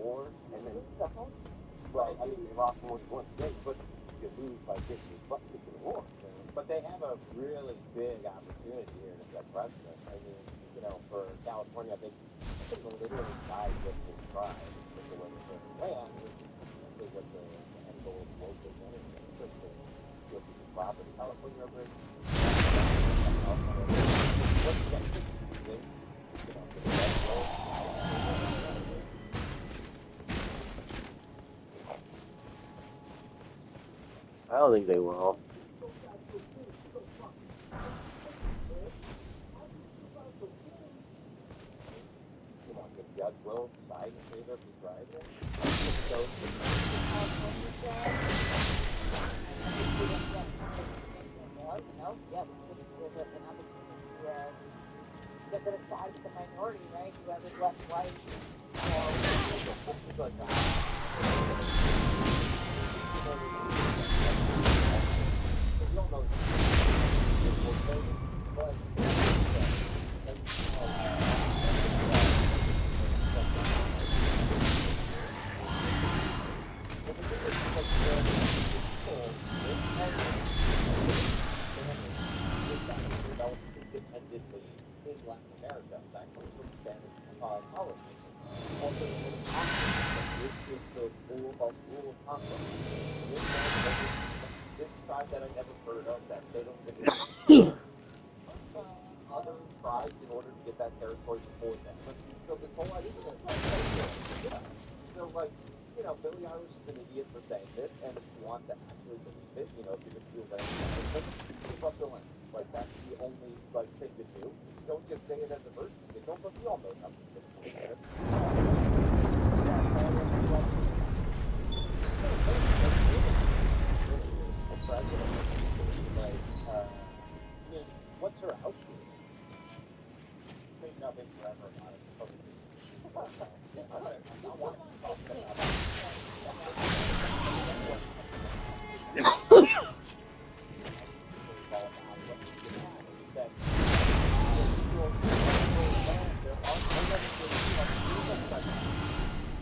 war, and then right, I mean, they lost more than one state, but you lose by getting your butt kicked in the war. But they have a really big opportunity here to set precedent. I mean, you know, for California, they can literally side with this tribe with the way that they're land, which is essentially what the end goal of most of the just to get the property. California over it. What's that? You know, the best role. I don't think they will. You know, the judge will side in favor of the driver. Get rid of side with the minority, right? Whoever's left white. You don't know. Independently in Latin America, that comes from Spanish policy. Also, this is the rule of conquest. This tribe that I never heard of, that they don't get other tribes in order to get that territory for them. So this whole idea of so like, you know, Billy Irish is an idiot for saying this, and if you want to actually believe it, you know, if you're going to do a land management, give up the land. Like, that's the only, like, thing to do. Don't just say it as a version. Don't, but we all know how to do it. What's her outfit? Say nothing forever about it.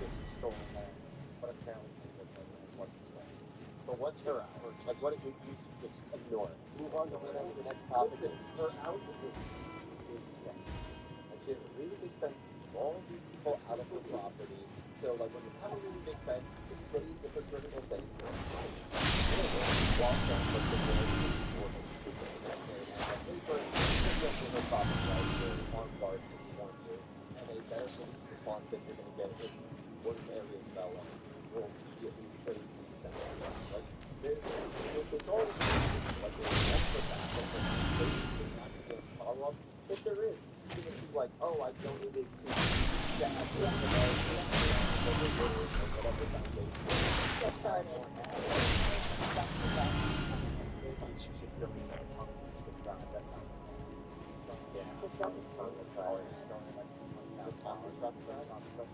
This is stolen land, but apparently but what's her out? Like, what if you just ignore it? Move on to the next topic. Her out is and she has a really big fence to keep all of these people out of her property. So, like, when you have a really big fence, you can say if it's critical things. Walk down the armed guards will warn you, and a better police response that you're going to get if ordinary fellow will immediately say that. Like, there's all these things, like, there's extra backup and basically not going to follow up. If there is, you're going to be like, oh, I donated to that, whatever foundation. Get started. She should really start talking to the tribe. That's not yeah, it's not the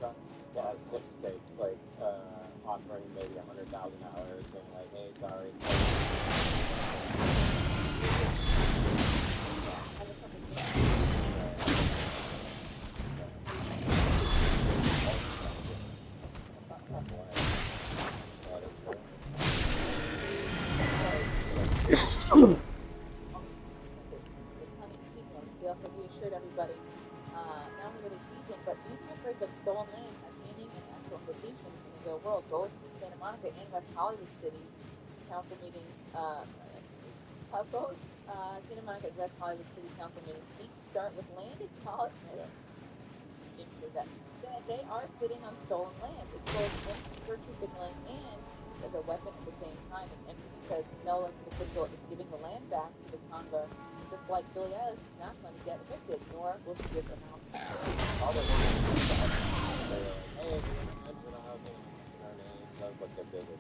tribe. Yeah, it's just a state, like, offering maybe $100,000 and like, hey, sorry. We also reassured everybody, not only that he's in, but be afraid that stolen land has meaning and actual implications in the real world. Both Santa Monica and West Hollywood City council meetings, both Santa Monica and West Hollywood City council meetings each start with land acknowledgments. That they are sitting on stolen land. It's both virtue signaling and as a weapon at the same time. And because no elected official is giving the land back to the Congo, just like Billy Ellis is not going to get evicted, nor will she give them house. All they want to do is say, hey, if you're going to enter the housing, mention our name, that's what they're building.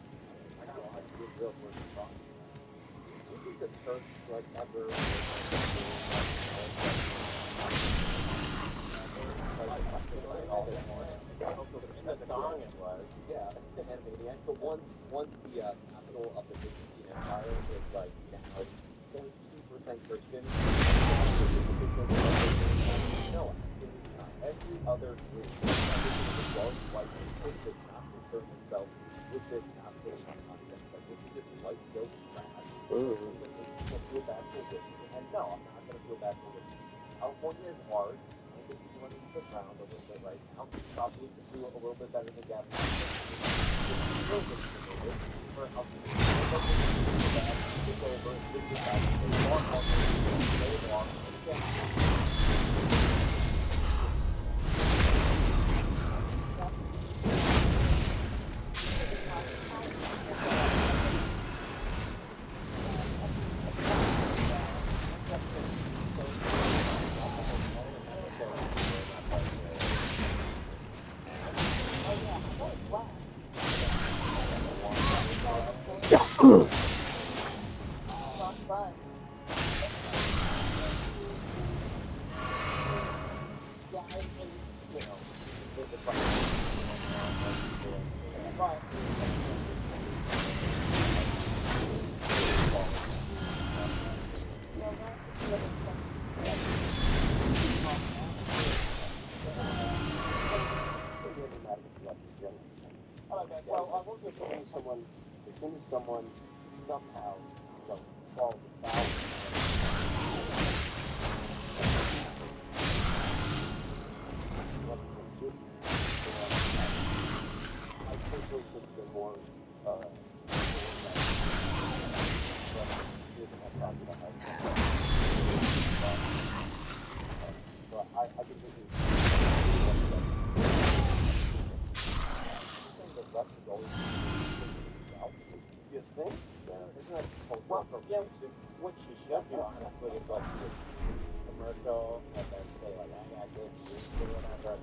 I got a lot of good real person talking. Do you think the church, like, ever... In the song it was, yeah, the Animaniac. But once the capital of the Byzantine Empire is like now 0.2% Christian, no, absolutely not. Every other group, white You feel bad for winning, and no, I'm not going to feel bad for winning. California is ours. I think we're running to the ground a little bit right now. Probably could do a little bit better than Gavin. For how to it's over. It's back. They are. Again. Well, I will just say someone, as soon as someone somehow falls foul. I personally think they're more I think this is you think? Isn't that well, yeah, what she should do, honestly, is like do a commercial and then say like I got this or whatever.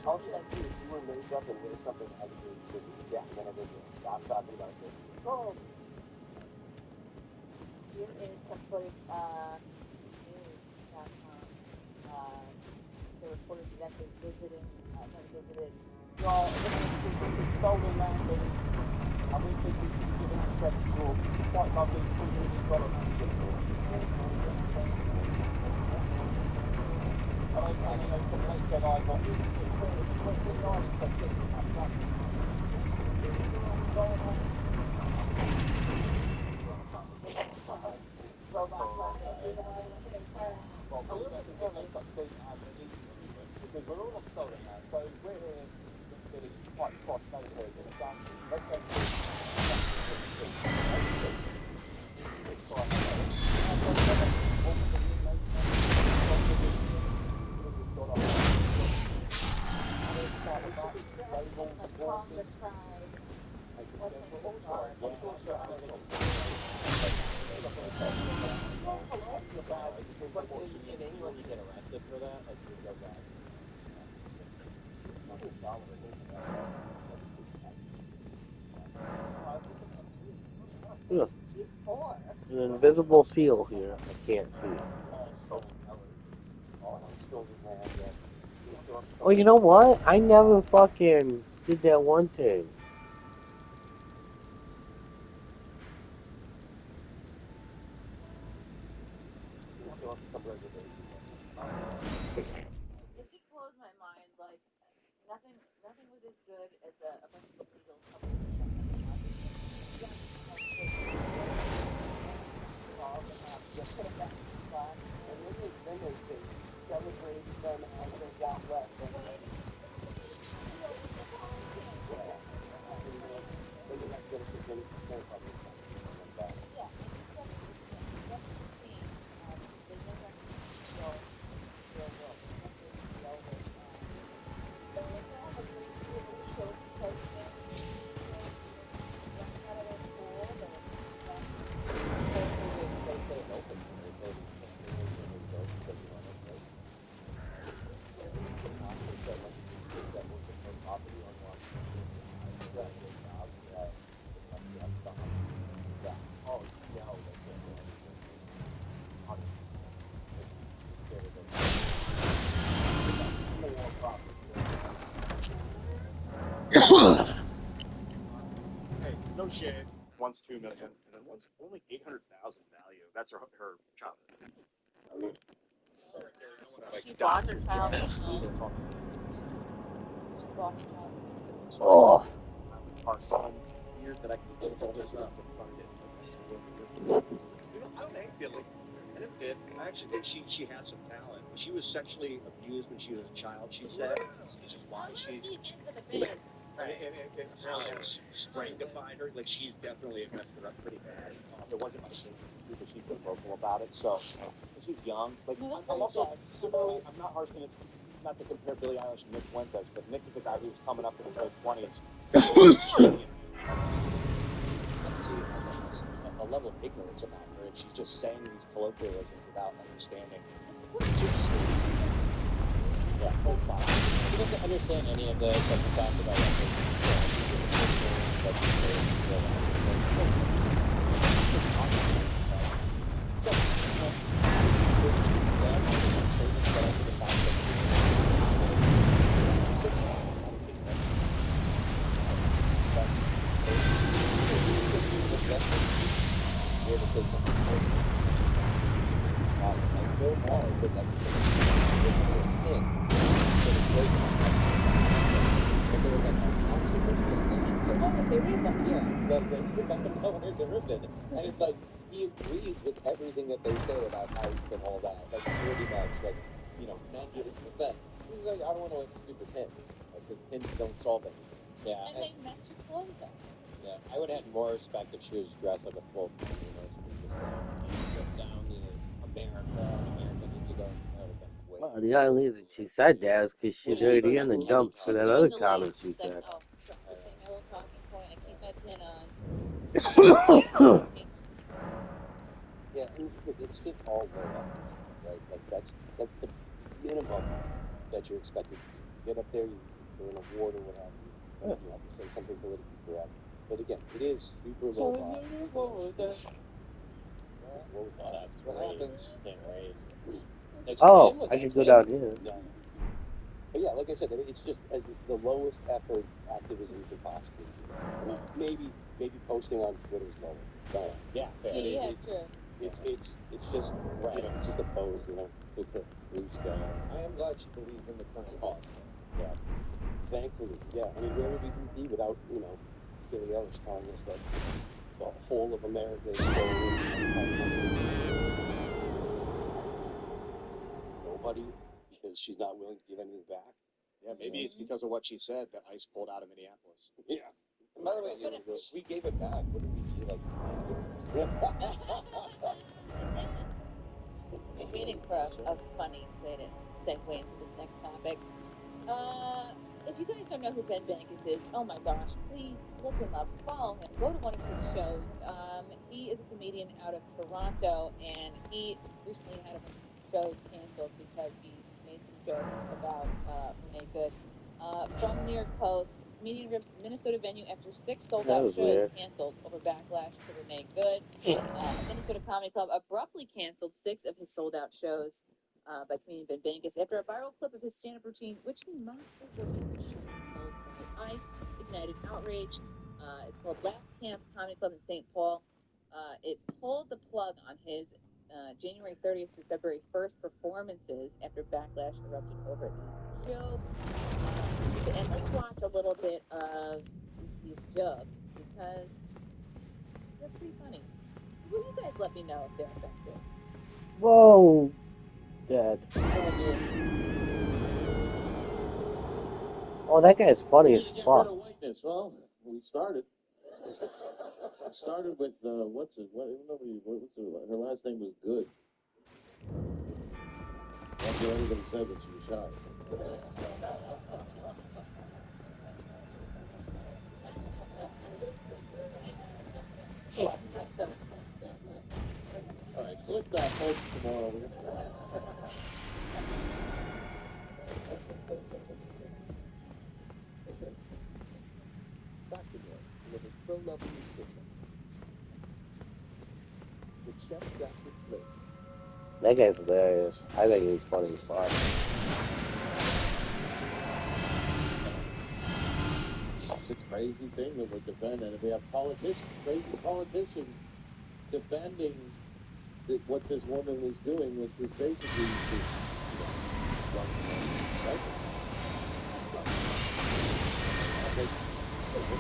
All she has to do is do her makeup and wear something extra pretty. Yeah, and then everyone stop talking about this. Oh, Here is some footage, news.com. The reporters is actually visited. well, this is stolen land and I don't think we should be giving access to quite lovely $2 million and I know someone said I got it. Because we're all on solar now, so we're here in it's quite posh neighbourhood and it's actually let's say in England you get arrested for that, like you go back. Look, an invisible seal here. I can't see it. Oh, you know what? I never fucking did that one thing. It just blows my mind. Like nothing was as good as a bunch of illegal couples Then they celebrated them as they got left. And then they got to get a percentage of it. Hey, no shit. One's $2 million, and then one's only 800,000 value. That's her child. She bought her child. Oh. Our son here that I can get older enough to fund it. I don't hate Billy. I didn't fit. I actually think she has some talent. She was sexually abused when she was a child, she said, which is why she's. And apparently has stranglefied her. Like, she's definitely messed her up pretty bad. It wasn't my favorite issue, but she's been vocal about it. So, and she's young. Like, No, that's I'm very also sad. similarly. I'm not harshing this. Not to compare Billie Eilish and Nick Fuentes, but Nick is a guy who's coming up in his late 20s. I see it has a level of ignorance about her, and she's just saying these colloquialisms without understanding. Yeah, so fine. She doesn't understand any of the fact about And it's like he agrees with everything that they say about ice and all that. Like pretty much, like 98%. He's like, I don't want to like a stupid pin, because pins don't solve anything. Yeah, And they mess your clothes up. yeah. I would have had more respect if she was dressed like a full communist and just like, put down America. America needs to go. That would have been way. Well, the only reason she said that is because she's already in the dumps for that other comment she She's like, said. oh, you see my little talking point? I keep my pin on. Yeah, and look, it's just all low efforts, right? Like that's the minimum that you're expected to do. You get up there, you for an award or what have you. You have to say something politically correct. But again, it is super low bar. What was that? What was that? That's What great. happens? Can't wait. Oh, I could go down here. No. But yeah, like I said, it's just as the lowest effort activism you can possibly do. I mean, maybe posting on Twitter is lower. Yeah, fair. Yeah, true. It's just right. It's just a pose, to boost. I am glad she believes in the current cause. Yeah. Thankfully, yeah. I mean, where would we be without Billie Eilish telling us that the whole of America is stolen? Nobody, because she's not willing to give anything back. Yeah, maybe it's because of what she said that ICE pulled out of Minneapolis. Yeah. And by the way, we gave it back. What did we be, like 9 years? I'm waiting for a funny way to segue into this next topic. If you guys don't know who Ben Bankus is, oh my gosh, please look him up, follow him, go to one of his shows. He is a comedian out of Toronto, and he recently had a bunch of shows canceled because he made some jokes about Renee Good. From New York Post, comedian rips Minnesota venue after 6 sold That out was shows weird. canceled over backlash to Renee Good. A Minnesota comedy club abruptly canceled 6 of his sold out shows by comedian Ben Bankus after a viral clip of his stand-up routine, which he mocked as a show pulled from the ice, ignited outrage. It's called Laugh Camp Comedy Club in St. Paul. It pulled the plug on his January 30th through February 1st performances after backlash erupted over these jokes. And let's watch a little bit of these jokes because they're pretty funny. Will you guys let me know if they're offensive? Whoa, Dad. Oh, that guy's funny as fuck. Well, we started. Started with what's her last name was Good. That's what everybody said when she was shot. All right, click that, folks. Tomorrow. Dr. Meals delivers pro-level nutrition. With Chef Dr. Flake. That guy's hilarious. I think he's funny as fuck. It's a crazy thing that we're defending. And we have crazy politicians defending what this woman was doing, which was basically just,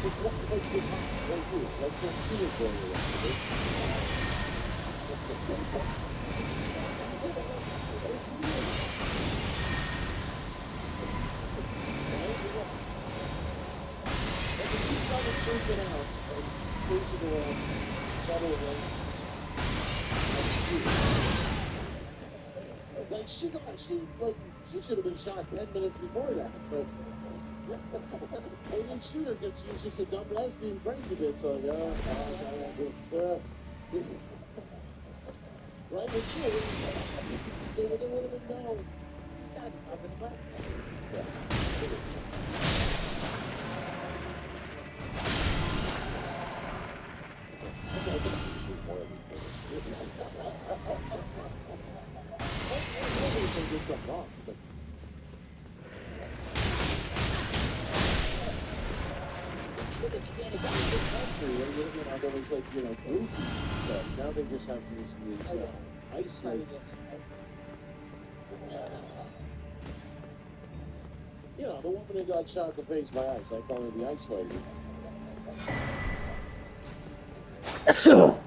It's not like you're not right here. Like you're seeing going If you saw the freaking out and chasing around federal lanes, like she should have been shot 10 minutes before that. But and then shooter gets used just a dumb lesbian crazy bitch. So right? But sure, they would have been no. God, I've been back. There was like, groupie stuff. Now they just have to use isolate. The woman who got shot in the face by ice, I call her the ice lady. So,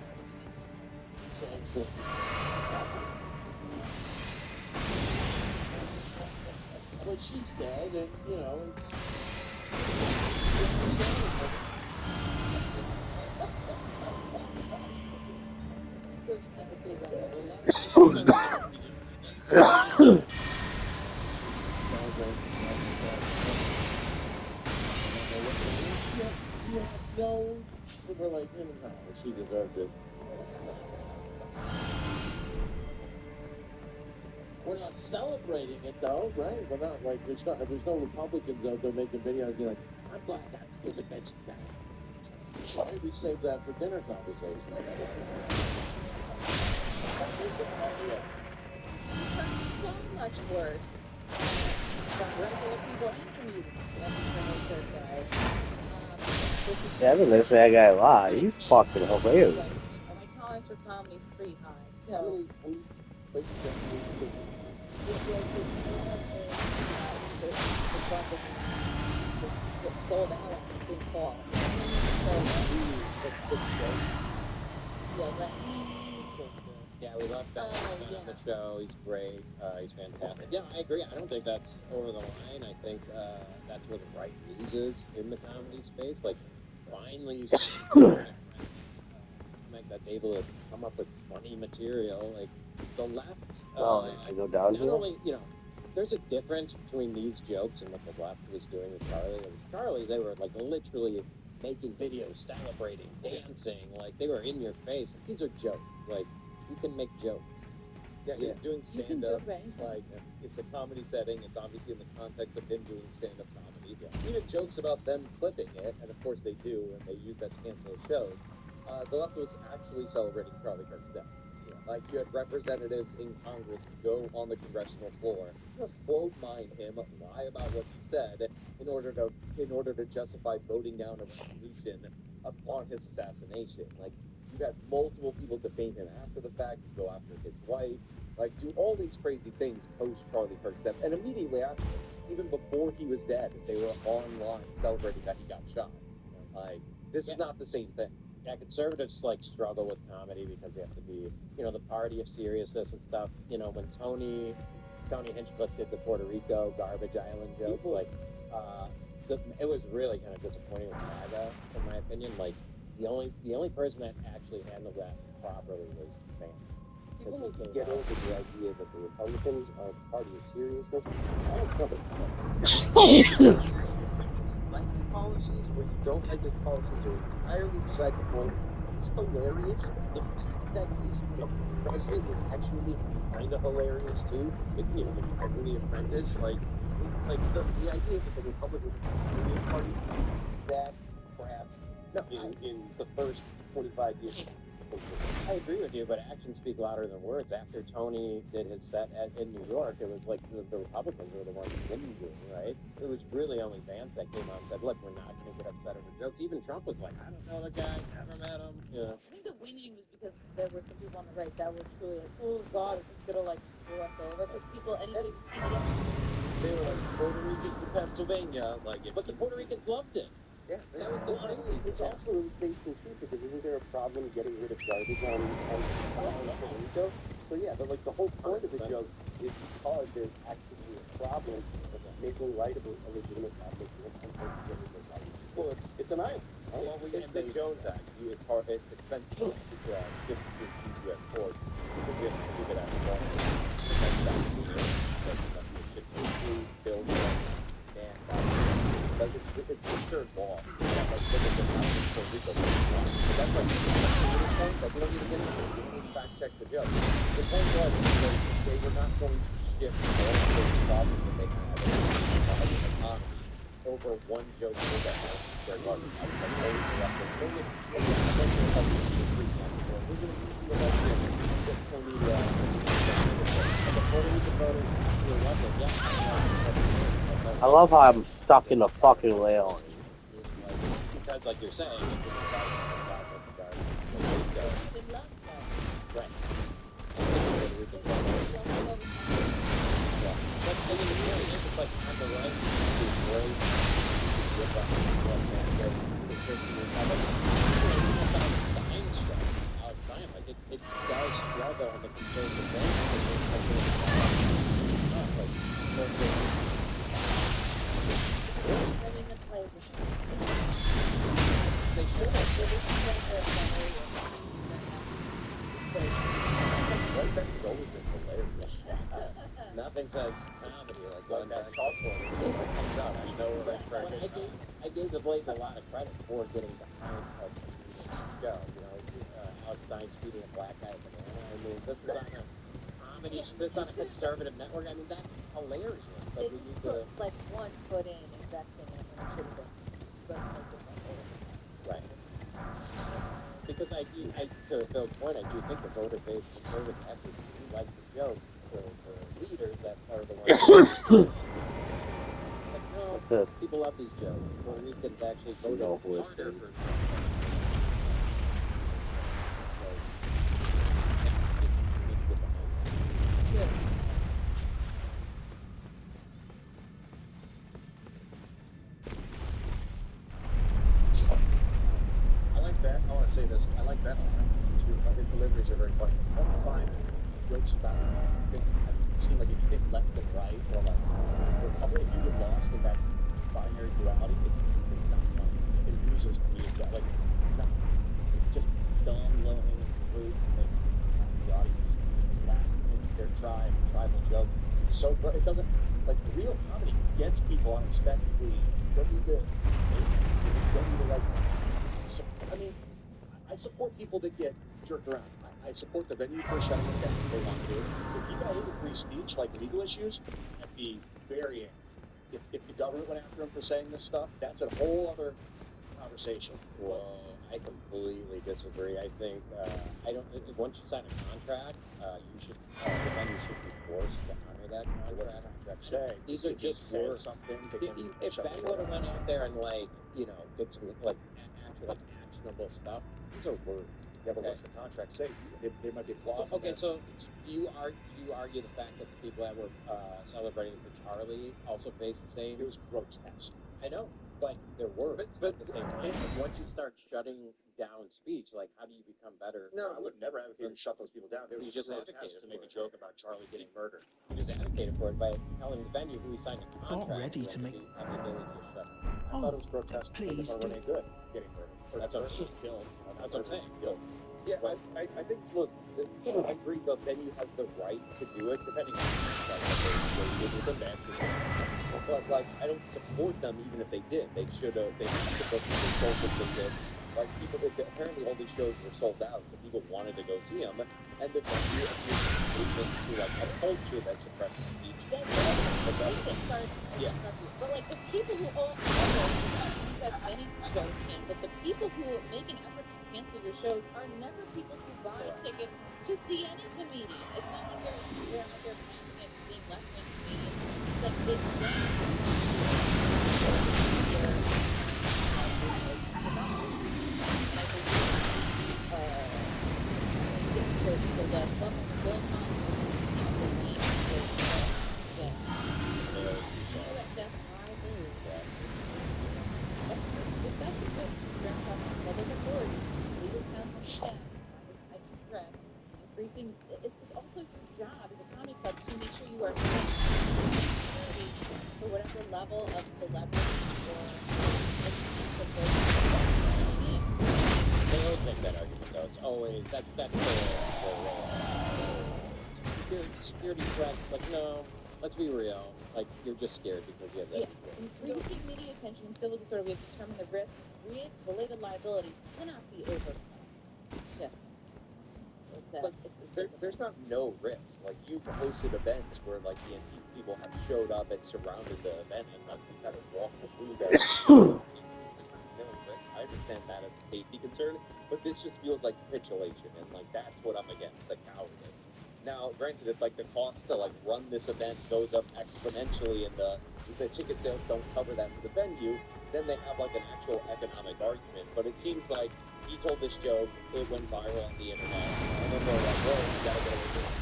but she's dead, and it's. No, we're like, no, she deserved it. We're not celebrating it though, right? We're not like there's no Republicans out there making videos being like, I'm glad that stupid bitch is dead. Why we save that for dinner conversation? So much worse from regular people and comedians. Kevin, this guy a lot. He's fucking hilarious. My tolerance for comedy is pretty high. So. Sold out at St. Paul. Yeah, we love that on the show. He's great. He's fantastic. Yeah, I agree. I don't think that's over the line. I think that's where the right news is in the comedy space. Like, finally, you see that's able to come up with funny material. Like, the left. I go down not here. Only, there's a difference between these jokes and what the left was doing with Charlie. Like, Charlie, they were like literally making videos, celebrating, dancing, like they were in your face. These are jokes. Like, you can make jokes. Yeah, he's doing stand-up. Like, it's a comedy setting. It's obviously in the context of him doing stand-up comedy. Yeah. Even jokes about them clipping it, and of course they do, and they use that to cancel shows. The left was actually celebrating Charlie Kirk's death. Yeah. Like, you had representatives in Congress go on the congressional floor, quote mine him, lie about what he said, in order to justify voting down a resolution upon his assassination. Like, you had multiple people defame him after the fact, go after his wife, like do all these crazy things post Charlie Kirk's death, and immediately after, even before he was dead, they were online celebrating that he got shot. Like, this is not the same thing. Yeah, conservatives like struggle with comedy because they have to be, the party of seriousness and stuff. When Tony Hinchcliffe did the Puerto Rico garbage island jokes, like, it was really kind of disappointing with MAGA, in my opinion. Like, the only person that actually handled that properly was Vance. People need to get over the idea that the Republicans are the party of seriousness. Like his policies, where you don't like his policies, are entirely beside the point. He's hilarious. The fact that he's president is actually kind of hilarious too. With the integrity apprentice, like the idea that the Republican Party that crap. No, in the first 25 years. I agree with you, but actions speak louder than words. After Tony did his set in New York, it was like the Republicans were the ones winning, right? It was really only Vance that came out and said, look, we're not going to get upset over jokes. Even Trump was like, I don't know the guy, never met him. Yeah. I think the winning was because there were some people on the right that were truly like, oh God, is this going to like screw us over? Because people, anybody with TDS. They were like Puerto Ricans in Pennsylvania, like, but the Puerto Ricans loved it. Yeah, That was well, I mean, it's absolutely based in truth because isn't there a problem getting rid of garbage on Puerto Rico? So yeah, the whole point of the 100%. joke is because there's actually a problem making light of a legitimate problem, making it supposed to get rid of garbage. Well, It's an island. Right? well, It's the Jones Act. It's expensive to ship through U.S. ports because you have to scoop it out of the water. That's the ship's food, build it, and like it's absurd law. That like limits the amount of Puerto Rico. But that's like the point that we don't even get into. We don't even fact check the joke. The point was they were not going to ship all of those problems that they had as an economy over one joke for that house their garbage. I was like, always left this thing. We're going to use the electric social media. And the Puerto Rican voters were lovely. Yeah. I love how I'm stuck in a fucking rail. Because, like you're saying, right. But I mean, the point is, it's like on the right, there's grace, with Alex Stein, like it does struggle on the conservative range. They should have. It's always been hilarious. Nothing says comedy like Like that chalkboard, it still like comes out. I know it for a good time. I gave the Blake a lot of credit for getting behind a comedic show. You know, Alex Stein tweeting a black guy banana. I mean, this is on a comedy. This on a conservative network. I mean, that's hilarious. They Like we need just to. put like 1 foot in investing in it when it should have been Right. Because to Phil's point, I do think the voter base, conservative actually do like the jokes. The leaders that are the ones. Like, no, What's this? people love these jokes. Puerto Ricans actually voted No, who is harder they? for. Good. I like that. I want to say this. I like that a lot. His deliveries are very funny. I don't find jokes about it seem like if you think left and right or like if you get lost in that binary duality, it's not funny. It loses me. Like it's not. It's just dumb, low-hanging fruit. Like the audience laugh in their tribal joke. It's so it doesn't like real comedy gets people unexpectedly. You don't need to. You don't need to like. I mean, I support people that get jerked around. I support the venue for shutting it down if they want to. If you got into free speech, like legal issues, I'd be very angry. If the government went after them for saying this stuff, that's a whole other conversation. Well, I completely disagree. I think I don't. Once you sign a contract, you should the venue should be forced to honor that What's the contract. contract say? These are If you just say words. something. If Ben would have went out there and like did some like actual actionable stuff, these are words. Yeah, but Okay. what's the contract say? There might be clause. Okay, so do you argue the fact that the people that were celebrating for Charlie also face the same? It was grotesque. I know, but they're words But at the same time. Once you start shutting down speech, like how do you become better? No, I would never advocate to shut those people down. It was You just grotesque advocated to make for a joke about Charlie getting murdered. You just advocated for it by telling the venue who he signed a Not contract ready with to make. have the ability to shut. I thought it was grotesque to make please fun of do. Renee Good getting murdered. Or That's what I'm just saying. killed. That's what I'm saying. Killed. Yeah, I think look, I agree. The venue has the right to do it, depending on but like I don't support them even if they did. They should have. They should have sold the tickets. Like people, apparently all these shows were sold out, so people wanted to go see them. And the venue abused statements to like a culture that suppresses speech. Yeah. But like the people who own have many shows canceled, the people who make an effort to cancel your shows are never people who buy tickets to see any comedian. It's not like they're out there passionate seeing left-wing comedians. Like it's people that some of the film that's why I do. job as a comedy club to make sure you are security for whatever level of celebrity or influence of those people are coming in. They always make that argument, though. It's always that's their security threat. It's like, no, let's be real. Like, you're just scared because you have that. Yeah. Increasing media attention in civil disorder, we have determined the risk related liability cannot be overcome. Just There's not no risk. Like, you've hosted events where like the Antifa people have showed up and surrounded the event and like we kind of walked through that. There's not no risk. I understand that as a safety concern, but this just feels like capitulation, and like that's what I'm against, the cowardice. Now, granted, if like the cost to like run this event goes up exponentially and the ticket sales don't cover that for the venue, then they have like an actual economic argument. But it seems like he told this joke, it went viral on the internet, and then they're like, whoa, we gotta get away from it.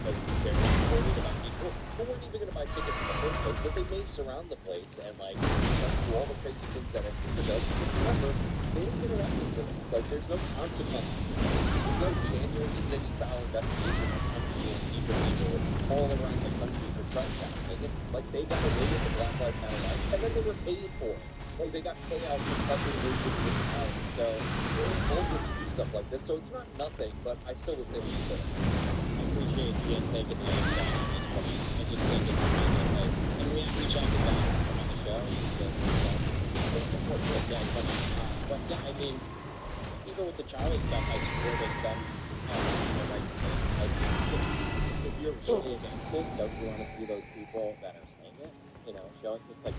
Because they're worried about people who weren't even gonna buy tickets in the first place, but they may surround the place and like do all the crazy things that Antifa does. Because remember, they didn't get arrested for this. Like, there's no consequence to this. There's no January 6th style investigation of Antifa people all around the country for trespassing. Like, they got away with the Black Lives Matter life, and then they were paid for it. Like, they got payouts for touching religion in the house. So they're able to do stuff like this. So it's not nothing, but I still would say we should. I appreciate Jim taking the other side on this point. I just think it's amazing. And we have reached out to Don on the show. But yeah, I mean, even with the Charlie stuff, I supported them. If you're really against it, don't you want to see those people that are saying it? You know, showing it's like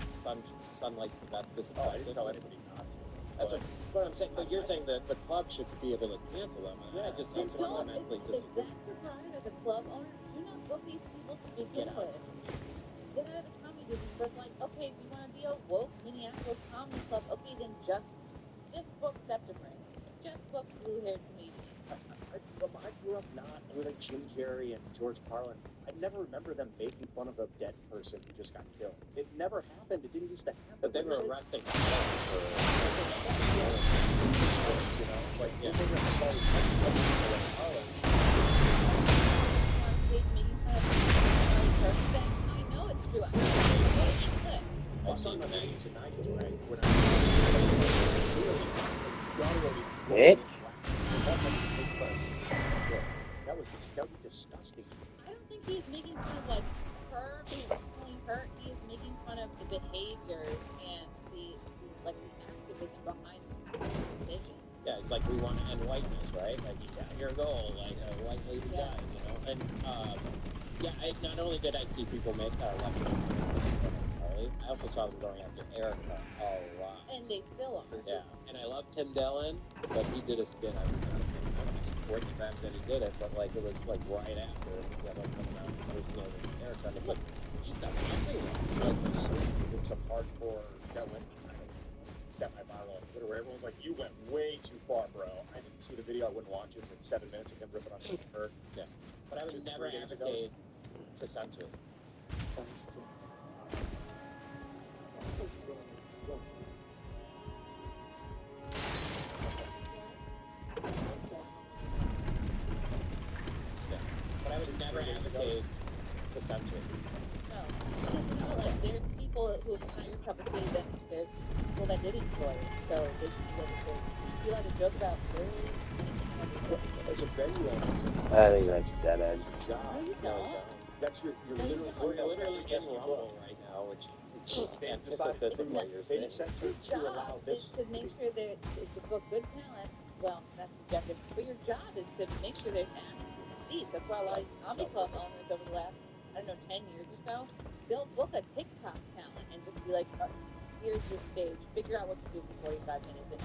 sunlight's the best disinfectant. I didn't tell anybody not to. That's what I'm saying. But you're saying that the club should be able to cancel them. I just Then fundamentally if disagree. that's your pride as a club owner, do not book these people to begin with. Get out of the comedy business. But like, okay, if you want to be a woke Minneapolis comedy club, okay, then just book September. Just book blue-haired comedians. I grew up not with like Jim Carrey and George Carlin. I never remember them making fun of a dead person who just got killed. It never happened. It didn't used to happen. But they were arresting them for you know, it's like Yeah. they were all these Making fun of Charlie Kirk thing. I know it's true. I know I saw my man tonight, right? When It? that was disgusting. I don't think he's making fun of like her being calling her. He is making fun of the behaviors and the activism behind this decision. Yeah, it's like we want to end whiteness, right? Like, you got your goal, like a white lady died, you know? And, not only did I see people make Charlie, I also saw them going after Erica a lot. And they still are. Yeah, and I love Tim Dillon, but he did a spin on it. I don't support the fact that he did it, but like it was like right after coming out personally with Erica, and it's like, she's not everyone. Like this with some hardcore that went semi-viral on Twitter where everyone's like, you went way too far, bro. I didn't see the video, I wouldn't watch it. It's like 7 minutes of him ripping on her. Yeah. But I would never advocate to censor. But I would never advocate to censor. No. Because you know, like, there's people who it's not your cup of tea, then there's people that did enjoy it. So they should be able to. If you like to joke about food, As a venue owner, I think that's dead end. job. no, you don't. That's your No, you literal don't. We're literally in Rumble right now, which is They antithesis of what you're they saying. censored to Your allow job is this. to make sure that it's to book good talent. Well, that's subjective. But your job is to make sure there's actors in the seats. That's why a lot of these comedy club owners over the last, 10 years or so, they'll book a TikTok talent and just be like, here's your stage. Figure out what to do for 45 minutes, an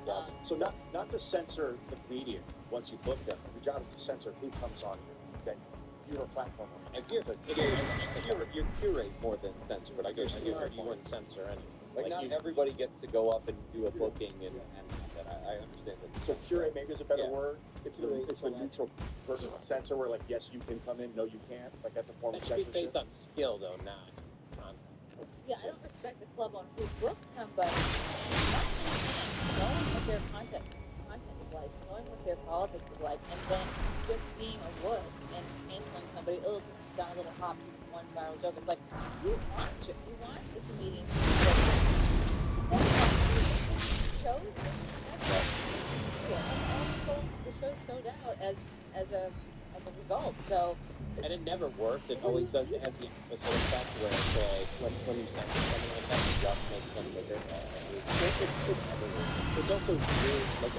hour. So not to censor the comedian once you book them. Your job is to censor who comes on your platform. And you curate more than censor, but I guess you wouldn't censor anyway. Like, not everybody gets to go up and do a booking and I understand that. So curate maybe is a better Yeah. word. It's the neutral versus censor where like yes you can come in, no you can't. Like that's a form That of should be censorship. based on skill though, not content. Yeah, I don't respect the club owner who books somebody, not knowing what their content content is like, knowing what their politics is like, and then just being a wuss and canceling somebody. Oh, because it's got a little hop to one viral joke. It's like you want the comedian to be so shows the show's sold out as a result. So. And it never works. It always does. It has the opposite effect where it's like when you censor something like that, it just makes them bigger. It's also weird. Like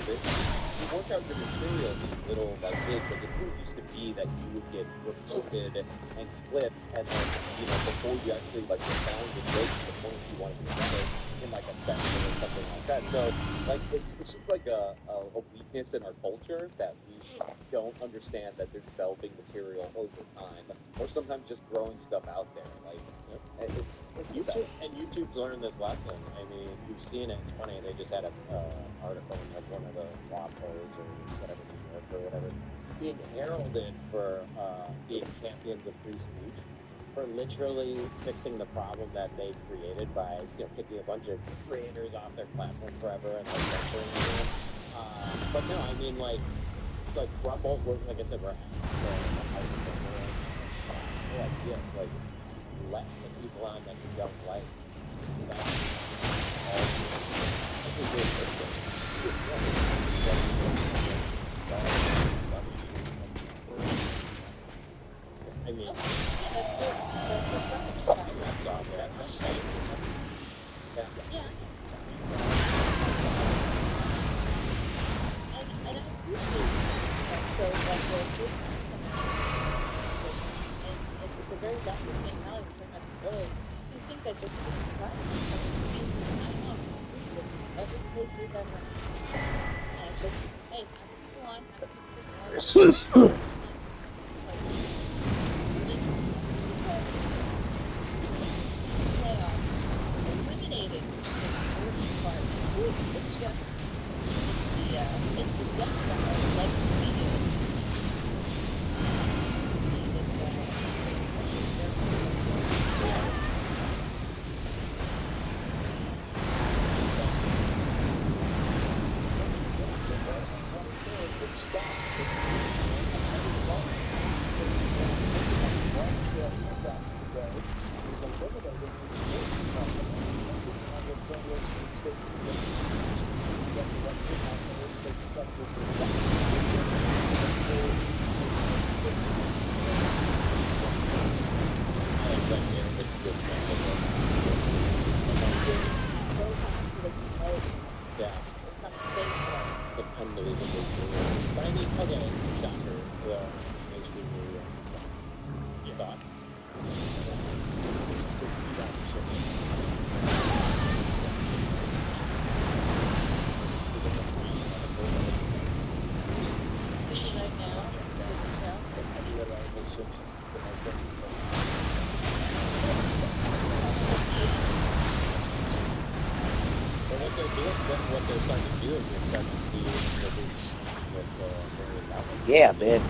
you work out your material in little like bits. Like it used to be that you would get reported and clipped, and then before you actually like found the joke to the point you wanted to get it in like a special or something like that. So like it's just like a weakness in our culture that we don't understand that they're developing material over time, or sometimes just throwing stuff out there. Like YouTube's learned this lesson. I mean, you've seen it. It's funny. They just had an article in like one of the law codes or whatever, New York or whatever, being heralded for being champions of free speech, for literally fixing the problem that they created by kicking a bunch of creators off their platform forever and like censoring them. But no, I mean like Rumble, like I said, we're like let the people on that you don't like. I mean, Yeah. And I appreciate shows like this. And it's a very leftist mentality, pretty much really, to think that just because it's right, I don't agree with every post we've ever had. And it's just, hey, happy people on, happy people on. Eliminating the part. It's just it's the death side, like the media. But I mean, okay, shocker, mainstream media. You thought? This is 69%. Right now, Since what they're starting to do is you're starting to see movies with various outlets. Yeah, man.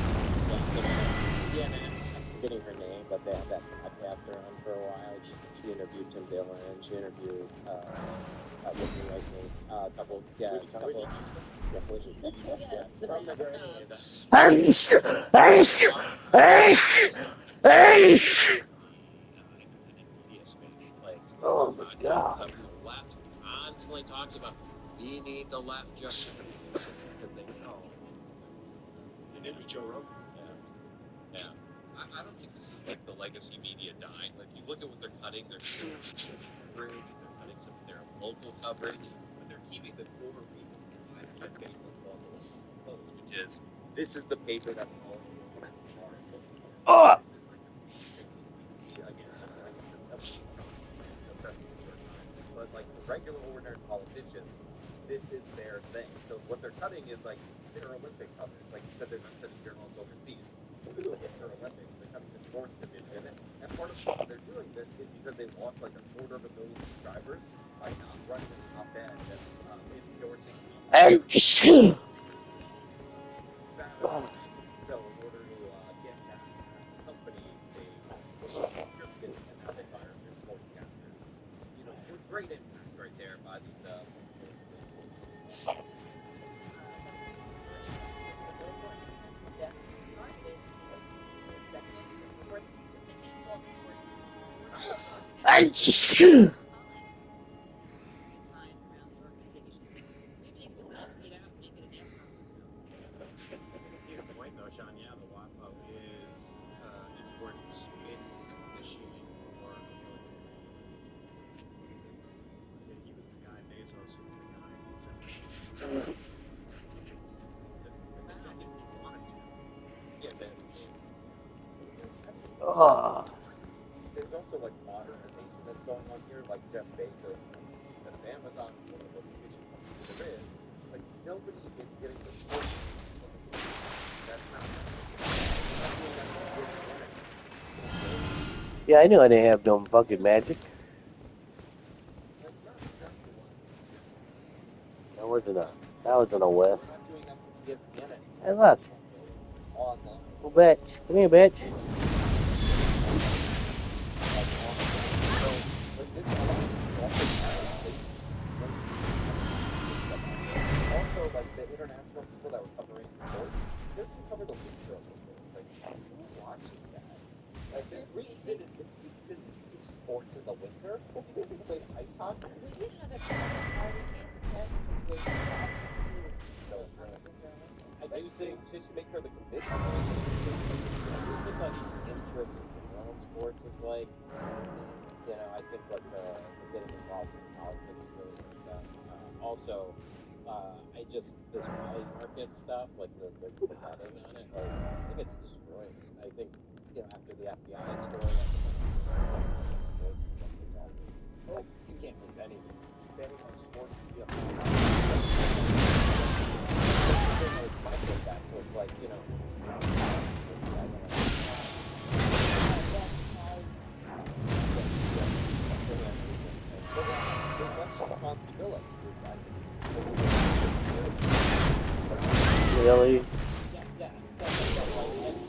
CNN, I'm forgetting her name, but they had that podcaster on for a while. She interviewed Tim Dillon. She interviewed Whitney Whitney. A couple. Oh my God. The left constantly talks about we need the left just because they know. your name is Joe Rogan. Yeah. I don't think this is like the legacy media dying. Like you look at what they're cutting, they're cutting coverage, they're cutting some of their local coverage, but they're keeping the core reason why Jeff Bezos bought the Washington Post, which is this is the paper that's all article. Oh. This is like the basically again, like but like the regular ordinary politicians, this is their thing. So what they're cutting is like their Olympic coverage. Like you said, they're not sending journalists overseas. Literally, it's their Olympics. They're cutting the sports division, and part of why they're doing this is because they lost like 250,000 subscribers by not running an op-ed and endorsing. So in order to get that company, they subscription and now they fire their sportscasters. Great impact right there by these. You have a point though, Sean. Yeah, the WAPO is importance in initiating war military. He was the guy. Bezos was the guy who said the executive people want to do that. Yeah, Oh, there's also like modernization that's going on here, like Jeff Bezos of Amazon, one of the most efficient companies there is. Like nobody is getting the sports. That's not doing that with energy. yeah, I knew I didn't have no fucking magic. Like that's the one. That wasn't a We're whiff. not doing that with ESPN anymore. Hey, look. Online. Well, bitch. Come here, bitch. Also, like the international people that were covering sports, they didn't cover the winter of the sports. Like, who was watching that? Like, the Greeks didn't do sports in the winter. People played ice hockey. I do think just to make sure the commission. I do think like interest in general in sports is like, I think like getting involved in politics is really where it's at. Also, I just this Molly market stuff, like the betting on it, like I think it's destroying it. I think after the FBI story, I think sports is like dissolving. Oh, you can't do betting. Betting on sports. Yeah. So it's like Really?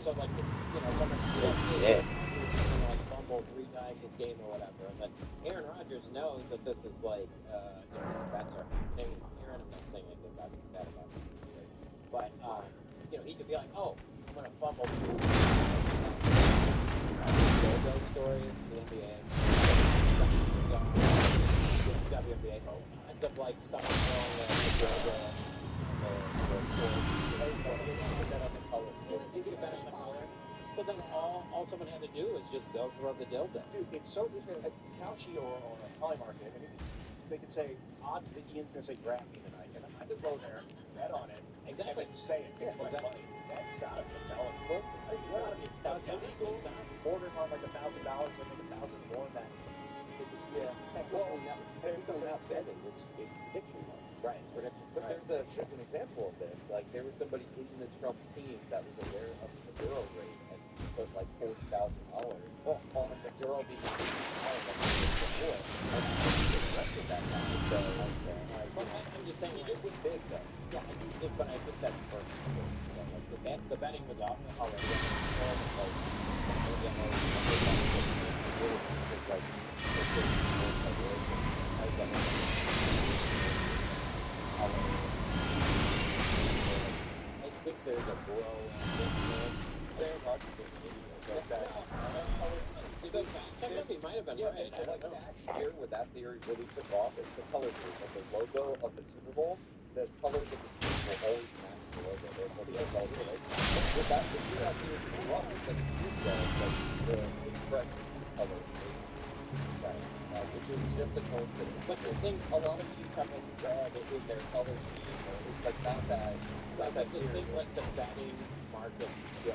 So like Yeah. like fumble 3 times this game or whatever, and then Aaron Rodgers knows that this is like these bets are happening. Aaron, I'm not saying anything bad about him, but he could be like, oh, I'm gonna fumble. Those stories, the NBA, WNBA, ends up like stuff so then all someone had to do is just go throw the dildo. Dude, it's so different. Couchy or a Polymarket, I mean, they could say odds that Ian's gonna say grab me tonight, and I could go there, bet on it, Exactly. and say it. Yeah, exactly. That's gotta be intelligible. It's gotta be intelligible. Bordering on like $1,000, I make 1,000 more than that. It's technically not betting. It's prediction. Right, it's prediction. But there's an example of this. Like there was somebody in the Trump team that was aware of the Euro rate and put like $40,000 on the Euro being before. And the rest of that money. So I'm just saying it was big though. Yeah, I do think, but I think that's like the betting was off already. I think there's a blow very hard to do. Technically, might have been right. I don't know. Last year, when that theory really took off, it's the color theory. Like the logo of the Super Bowl, the colors of the team will always match the logo. Therefore, the NFL colors. With that, the year that theory took off, it's like the correct color. Which is just a coincidence. But the thing, a lot of teams have like red in their color scheme. It's like not that. Just think like the betting markets go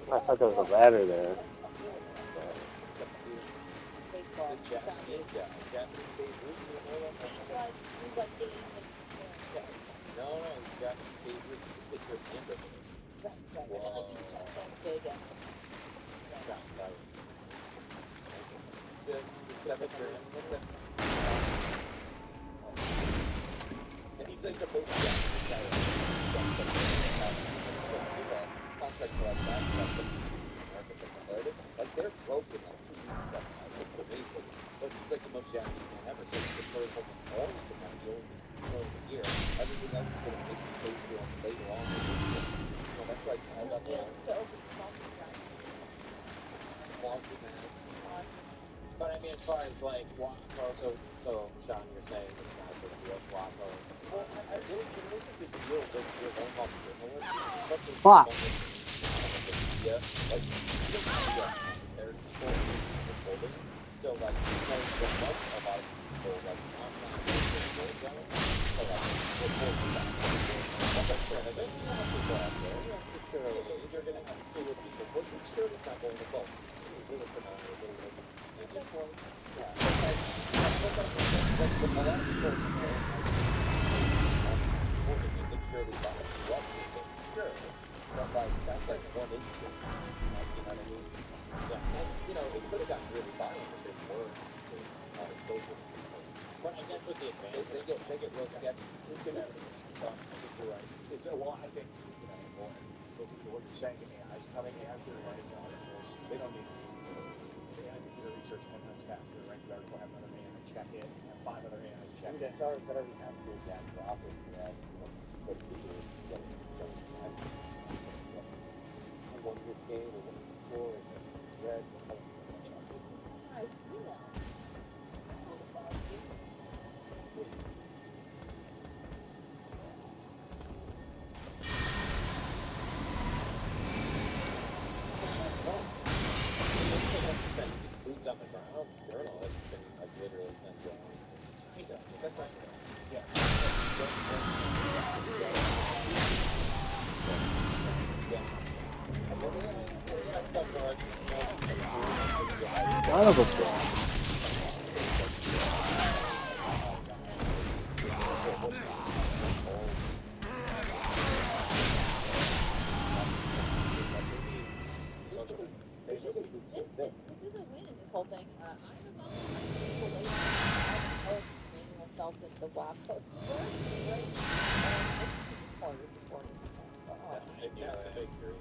I thought there was a ladder there. that picture. And he's like the most contract for like that, like they're broken like 2 weeks stuff. It's amazing. But he's like the most Japanese man ever. So the first one always the kind of the only season of the year. Everything else is gonna make you pay for it later on. You know, that's like I love Yeah, it. to open sponsor drive. Launching that. But I mean, as far as like Waco, so Sean, you're saying it's not a big deal, Waco. Well, I really think it's a big deal that you're going off the journalist. Such a Fuck. Yeah, like you don't have to compare people in the building. So like you know so much about people like I'm not really the world zone. So like report that. But then you have to go out there. You have to sure you're gonna have to with people. But you sure it's not going to go. Really phenomenal. It's just one. Yeah. Like the last people make sure they got it right. Sure. But like that's like one instance. Like, you know what I mean? Yeah. And you know, it could have gotten really violent if they were social. But I guess with the advantage, They get real sketchy. it's inevitable. I think you're right. It's well, I think it's inevitable. And what you're saying, AI is coming after writing the articles. They don't need AI to do the research 10 times faster. Write the article, have another AI check it, have 5 other AIs check it. It's already better than having to that profit that you know what people get. I won this game or won before and red. I see that. Boots on the ground, journal has been like literally sent down. That's right. Yeah. Son of a bitch. This is a win in this whole thing. I was on the way training myself in the WAP post. Right? Part of the board. Yeah, that's a big theory.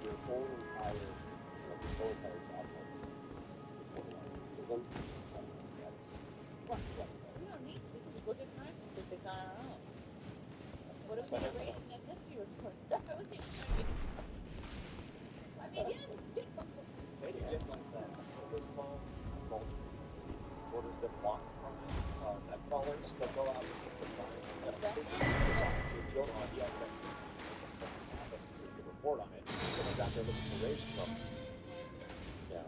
Your whole entire, the whole entire job We don't need to because look at time statistics on our own. What are we going to rate in that history report? I was thinking, I mean, yes. They did like that. Baseball, orders that block from it. That callers that go out and get the fire. Joe on the other happened so you could report on it. So they got there looking for race from it. Yeah.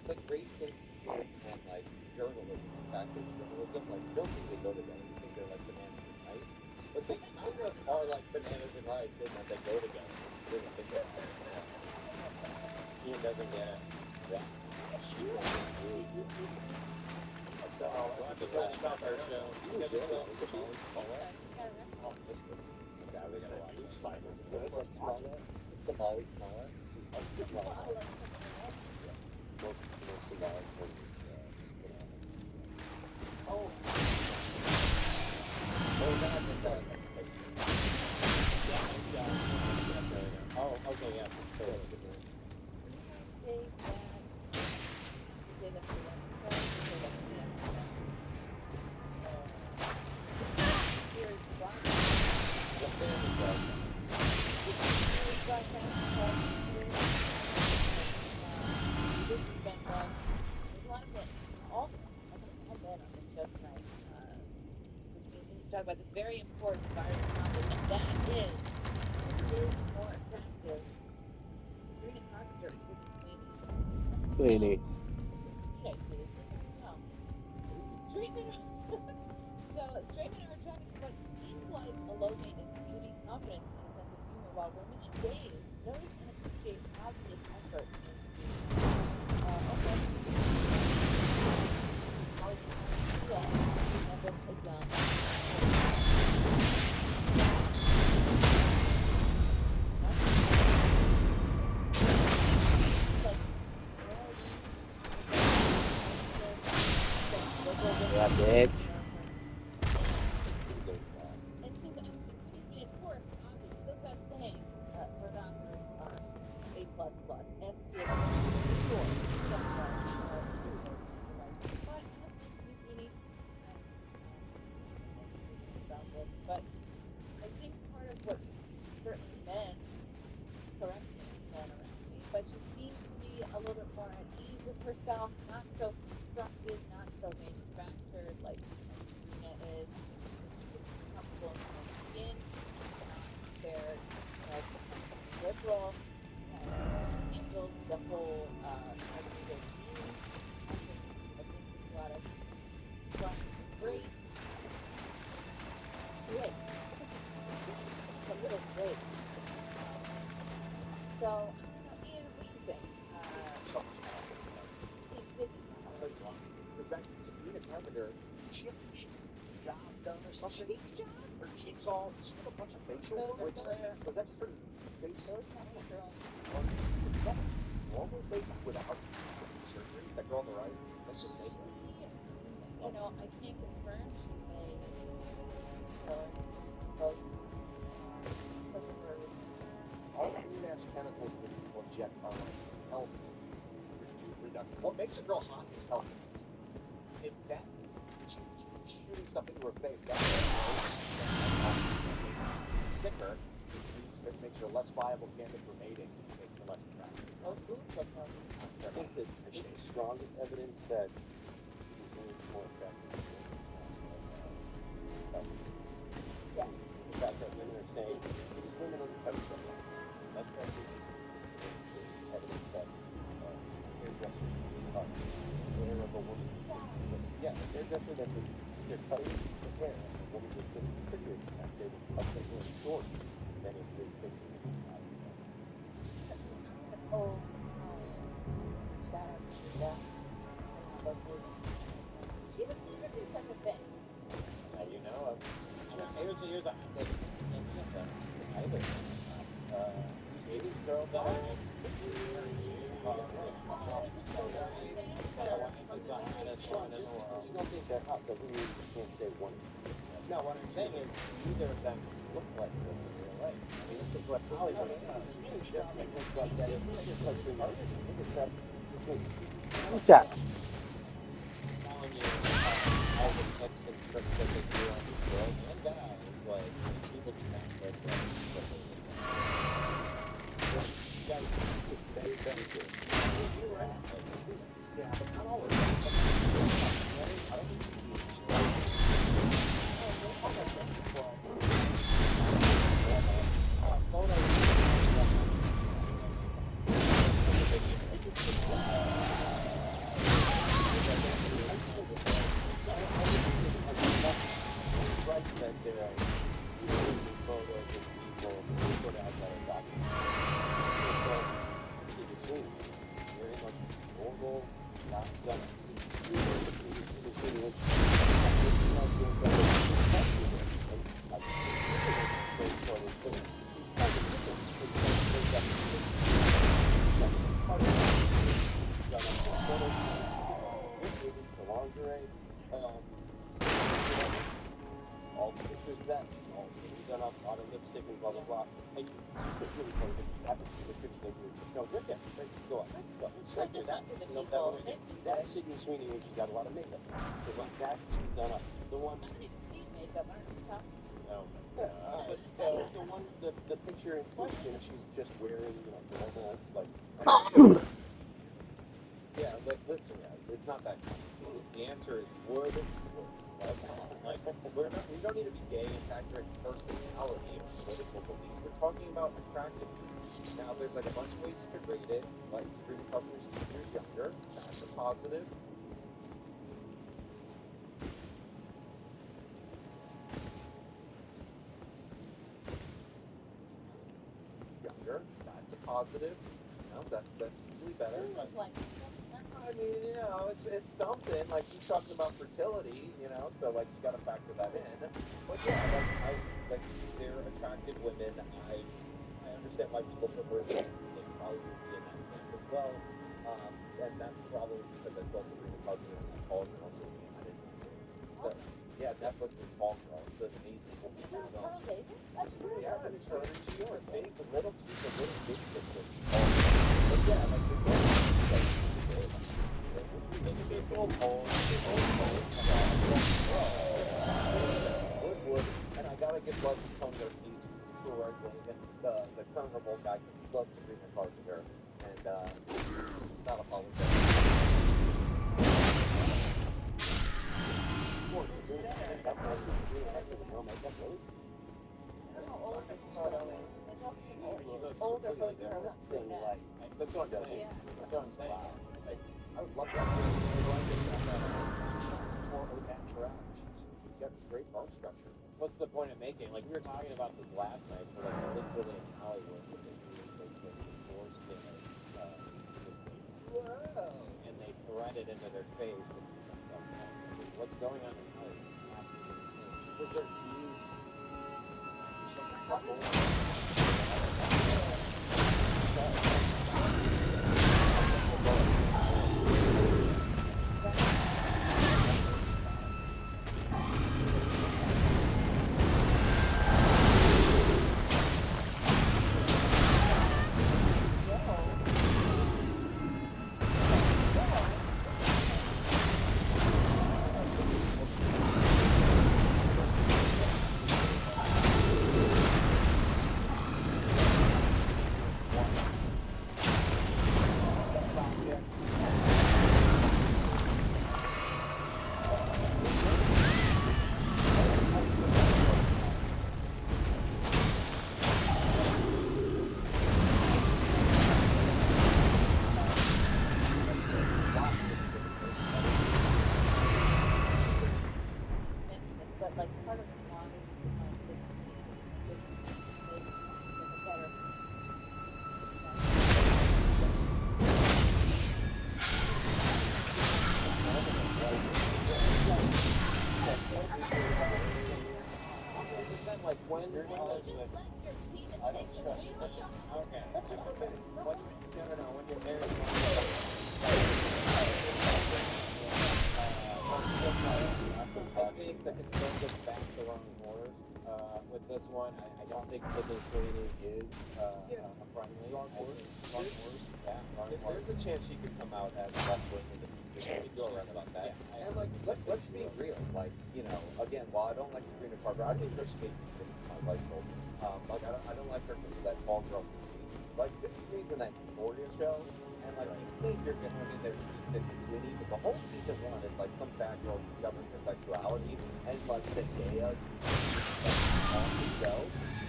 Like race cases and like journalism, fact-based journalism, like you don't think they go together. You think they're like bananas and rice, but they kind of are like bananas and rice in that they go together. You don't think that. Ian doesn't get it. Yeah. We'll have to go to South Africa. You guys are going to Bali? Oh, this is okay. We're gonna do sliders. What's smaller? The Bali smaller. Most Somalians are bananas. Oh. Oh, okay, yeah. Talk about this very important environment topic, and that is more attractive. Serena Carpenter and Sydney Sweeney. Straight men are attracted to what seems like a low maintenance beauty, confidence, and sense of humor, while women and gays notice and appreciate positive effort. Yeah, bitch. And to the, excuse me, of course, obviously, goes without saying, her doctors are A++, S tier doctors, for sure. Step right, true words to the right. But, excuse me, about this, but I think part of what certainly men, correct me, men around me, but she seems to be a little bit more at ease with herself, not so constructed, not so manufactured like Serena is. She's comfortable in her own skin. She's not prepared, to become something liberal. She has handled the whole everyday routine. I think there's a lot of trust and grace. Grace. It's a little grace. So, I don't know, Ian, what do you think? This is Because that Sabrina Carpenter, she had a job done or something. Cheek job? Or cheeks all? She had a bunch of facial. Was that just her face? those kind of girls. Normal face without surgery? That girl on the right? That's just makeup. I can't confirm she may filler, both All the weird ass chemicals that people inject are like health reduction. What makes a girl hot is healthiness. If that she's shooting stuff into her face, that makes sicker. It makes her less viable candidate for mating. It makes her less attractive. those boobs look healthy. I think that the strongest evidence that she's really more attractive than Yeah. the fact that women are saying these women undercut each other. That's why evidence that hairdressers are aware of a woman. Yeah, the hairdresser that they're cutting the hair, a woman just getting prettier than that. They would cut the hair short than if they fixed it. Oh, shout out to Linda. She would never do such a thing. Here's a either. These girls that are you don't think they're hot doesn't mean you can't say one. No, what I'm saying is neither of them look like this in real life. I mean, this is what Hollywood is. It's like that. It's just like being What's that? telling you all the tips and tricks that they do on these girls and guys. Like, people do not look like guys, it's very, very good. You're right. Yeah, but not all of them. I don't think all the pictures of that, all the done up, a lot of lipstick and blah blah blah. And it's really funny that you have to see the picture that you're no, you're good. Go on. Go on. I just went to the people. That's Sydney Sweeney and she's got a lot of makeup. So like that, she's done up. The one I don't even see makeup. I don't know how. no. But so the one the picture in question, she's just wearing, normal like yeah, like listen, guys, it's not that complicated. The answer is wood. Like we don't need to be gay and factor in personality or political beliefs. We're talking about attractiveness. Now there's like a bunch of ways you could rate it. Like Sabrina Carpenter's 2 years younger. That's a positive. Younger. That's a positive. That's usually better. I mean, it's something. Like he's talking about fertility, so like you got to factor that in. But yeah, like they're attractive women. I understand why people prefer these. They probably would be in that camp as well. And that's probably because I saw Sabrina Carpenter and that Paul girl. So I didn't Yeah, Netflix is Paul Girl. It's an amazing film. You know Carl Davis? That's Yeah, yeah, but that's it's her. New York. Big, little, she's a little big sister. But yeah, like there's a film home, Woodwood, and I gotta give love to Tony Ortiz, who's super right wing, the current revolt guy, because he loves Sabrina Carpenter, and not apologetic. That's how Sabrina Carpenter, no makeup, really? I don't know how old this photo is. It's also older photos are not good now. That's what I'm saying. Yeah. That's what I'm saying. I would love that. More au natural. She's got great bone structure. What's the point of making? Like we were talking about this last night. So like literally in Hollywood, what they do is they take the foreskin of and they thread it into their face to keep themselves young. What's going on in Hollywood? Absolutely. Because they're huge. But like part of why the better. Like when you're Just let your penis I take don't the trust wheel it. shot. Okay. No. When you're married, I think the concern goes back to wrong horse with this one. I don't think Sydney Sweeney is a friendly. Wrong horse? Wrong horse. Yeah, wrong horse. There's a chance she could come out as left wing in the future. We go around about that. Yeah, And like, let's be real. Like, you know, again, while I don't like Sabrina Carpenter, I think her speaking is my life goal. Like, I don't like her to be that Paul Girl. Like, Sydney Sweeney's in that Euphoria show, and like, you think you're going in there to see Sydney Sweeney, but the whole season one is like some fat girl discovering her sexuality, and like Zendaya on the show.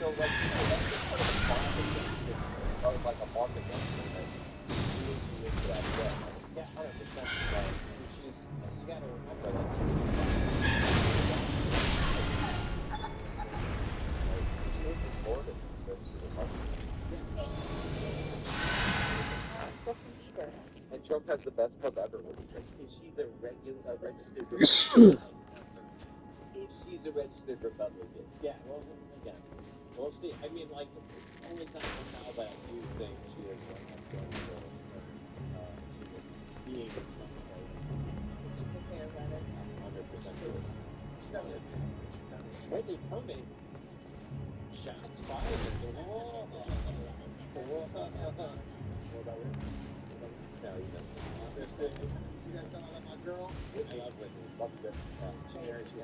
So like, you know, that's just kind of a fun thing, or like a market entry that really be into that show. Yeah, 100%. Like, she's, you got to remember that She lives in Florida. She goes to the market. And Trump has the best club ever. If she's a registered Republican. If she's a registered Republican. yeah, well, again, we'll see. I mean, like, only time will tell, but I do think she is one that's going to being Prepare better. 100% true. Whitney Cummings. Shots fired at the wall. What about it? No, you don't. You guys don't like my girl? I love Whitney. Love her. She married you.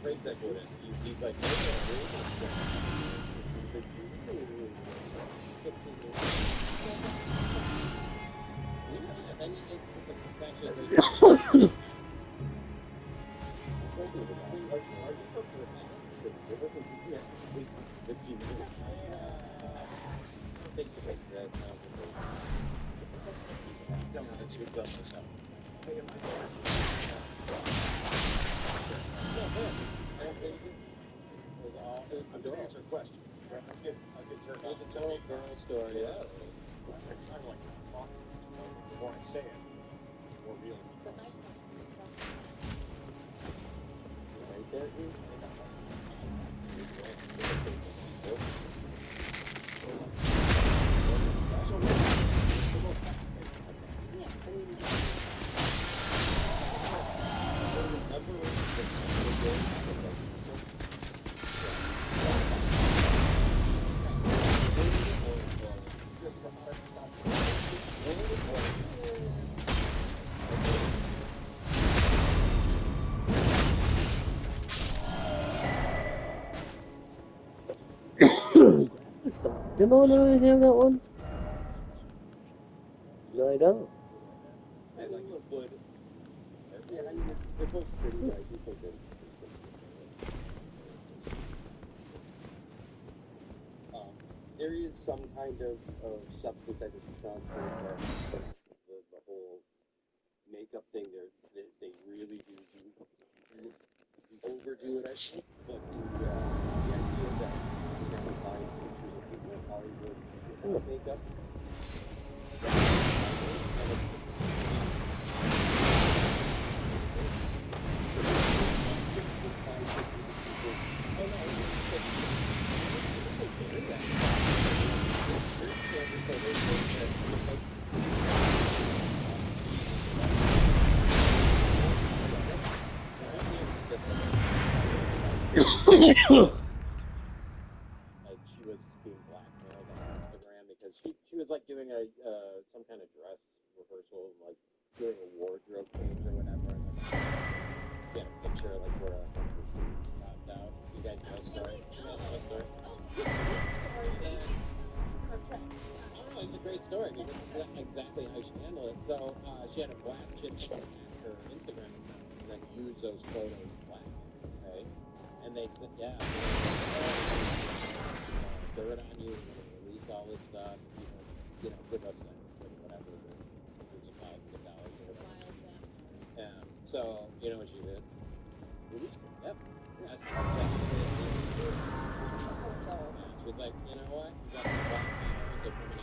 Praise that good. He's like, I'm just answering questions. I'll get turned on. It's a total girl story. Yeah. I'm like, the more I say it, the more real. It's a nice one. Right there, dude. Graphics stuff. Didn't no one really have that one? No, I don't. I like wood. Yeah, I mean, they're both pretty, but I do think they're pretty simple. There is some kind of substance I think Sean said that the whole makeup thing they really do overdo it, I think. But the idea that you never find pictures of people in Hollywood without makeup. Like she was being blackmailed on Instagram because she was like doing a some kind of dress rehearsal, like doing a wardrobe change or whatever, and like she had a picture like where one of her boobs popped out. You guys know the story? You guys know the story? Oh, it's a great story because that's exactly how she handled it. So she had hack her Instagram account and then use those photos to blackmail. Okay, and they said, yeah, dirt on you, release all this stuff, give us whatever, hundreds of thousands of dollars or whatever. And so, you know what she did? Released it. Yep. That's exactly what she did. Yeah, she was like, you know what? You got some blackmailers are coming